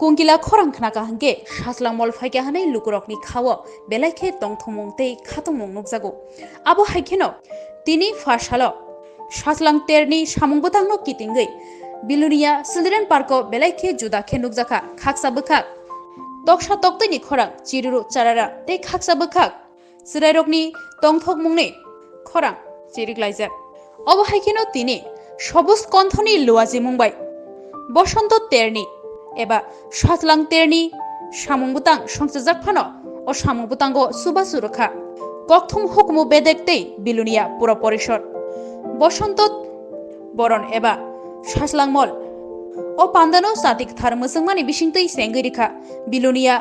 Kungkila khorang khna ka hangke Sachlang mol phaike hanai lukurokni khawo belaikhe tongthomong tei khatongmong nukjago abo haikheno tini phashalo Sachlang terni samungbotangno kitingei Belonia Children Parko belaikhe juda khe nukjaka khaksa bwkhak toksa toktini khorang chiruru charara tei khaksa bwkhak chirairokni tongthokmungni khorang chiriklaijak abo haikheno tini সবুজ কণ্ঠনি লোয়াজি মুম্বাই বসন্ত তেরনি এবা Sachlang terni সামংবুতাং সংচাজাক্খানো ও সামংবুতাঙ্গ সুবাসুরখা ককথম হুকমু বেদেকতেই Belonia পুর পরিষদ বসন্ত বরণ এবা Sachlang মল ও পান্দানো সাতিক থার মুসংমানি বিসিংতই সেঙ্গিরিখা Belonia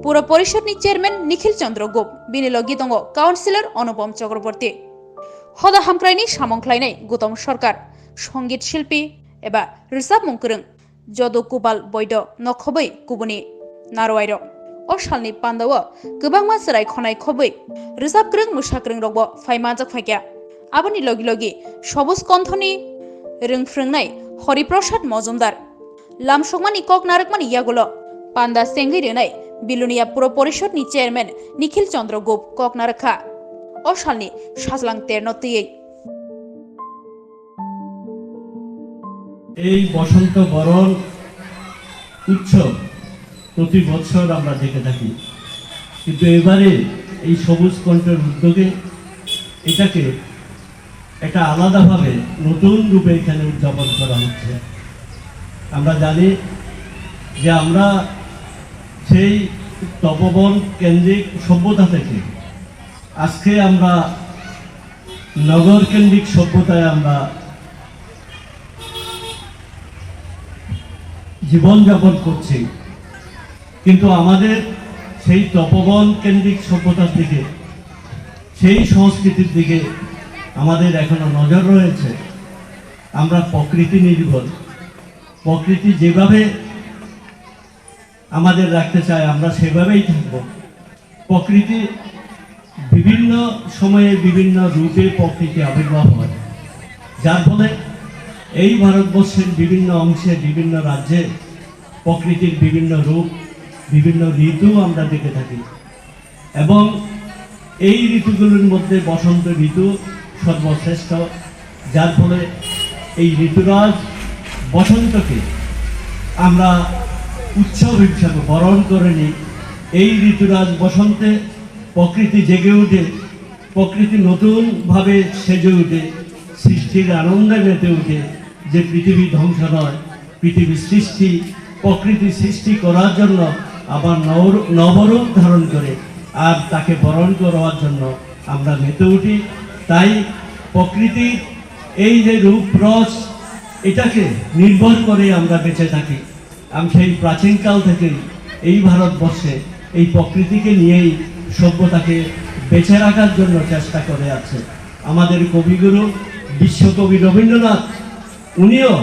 পুর পরিষদনি chairman নিখিল চন্দ্র গোপ বিনিলগি দঙ্গ councillor অনুপম চক্রবর্তী হদা হামক্রাইনি সামংখ্লাইনাই গৌতম সরকার সঙ্গীত শিল্পী এবা রিসাব মুংকুরং যদু কুবাল বৈদ নখबै কুবুনি নারवाइर ও সালনি পান্দাও गोबांमा सराय खनाय खबै রিসাবগ্রং মুসাগ্রং রগব ফাইমাজাক ফাইকা আবনি লগি লগি সবুজ কণ্ঠনি রংফ্রংনাই হরিপ্রসাদ মজুমদার লামসংমানি কক নারকমানি ইয়াগুলো পান্দা সেঙ্গি রেনাই Belonia পুর পরিষদনি চেয়ারম্যান নিখিল চন্দ্র গোপ কক নারখা ও সালনি Sachlang তেরনতিয়ে এই বসন্ত বরণ উৎসব প্রতি বছর আমরা দেখে থাকি, কিন্তু এবারে এই সবুজ কণ্ঠের উদ্যোগে এটাকে একটা আলাদাভাবে নতুন রূপে এখানে উদযাপন করা হচ্ছে। আমরা জানি যে আমরা সেই তপবন কেন্দ্রিক সভ্যতা থেকে আজকে আমরা নগর কেন্দ্রিক সভ্যতায় আমরা জীবনযাপন করছি, কিন্তু আমাদের সেই তপবন কেন্দ্রিক সভ্যতার দিকে, সেই সংস্কৃতির দিকে আমাদের এখনো নজর রয়েছে। আমরা প্রকৃতি নির্ভর, প্রকৃতি যেভাবে আমাদের রাখতে চায় আমরা সেভাবেই থাকব। প্রকৃতি বিভিন্ন সময়ে বিভিন্ন রূপে প্রকৃতি আবির্ভাব হয়, যার ফলে এই ভারতবর্ষের বিভিন্ন অংশে বিভিন্ন রাজ্যে প্রকৃতির বিভিন্ন রূপ বিভিন্ন ঋতু আমরা দেখে থাকি, এবং এই ঋতুগুলোর মধ্যে বসন্ত ঋতু সর্বশ্রেষ্ঠ, যার ফলে এই ঋতুরাজ বসন্তকে আমরা উৎসব হিসাবে বরণ করে নিই। এই ঋতুরাজ বসন্তে প্রকৃতি জেগে ওঠে, প্রকৃতি নতুনভাবে সেজে ওঠে, সৃষ্টির আনন্দে মেতে ওঠে, যে পৃথিবী ধ্বংস নয়, পৃথিবীর সৃষ্টি প্রকৃতি সৃষ্টি করার জন্য আবার নবরূপ ধারণ করে, আর তাকে বরণ করার জন্য আমরা মেতে উঠি। তাই প্রকৃতির এই যে রূপ রস, এটাকে নির্ভর করে আমরা বেঁচে থাকি। আমি সেই প্রাচীনকাল থেকেই এই ভারতবর্ষে এই প্রকৃতিকে নিয়েই সভ্যতাকে বেঁচে রাখার জন্য চেষ্টা করে আছে। আমাদের কবিগুরু বিশ্বকবি রবীন্দ্রনাথ, উনিও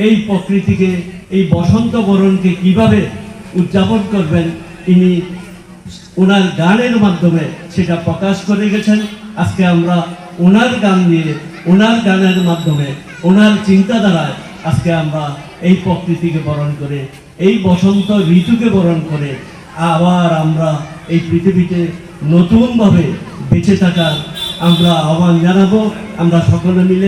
এই প্রকৃতিকে, এই বসন্ত বরণকে কিভাবে উদযাপন করবেন তিনি ওনার গানের মাধ্যমে সেটা প্রকাশ করে গেছেন। আজকে আমরা ওনার গান নিয়ে, ওনার গানের মাধ্যমে, ওনার চিন্তাধারায় আজকে আমরা এই প্রকৃতিকে বরণ করে, এই বসন্ত ঋতুকে বরণ করে আবার আমরা এই পৃথিবীতে নতুনভাবে বেঁচে থাকার আমরা আহ্বান জানাবো। আমরা সকলে মিলে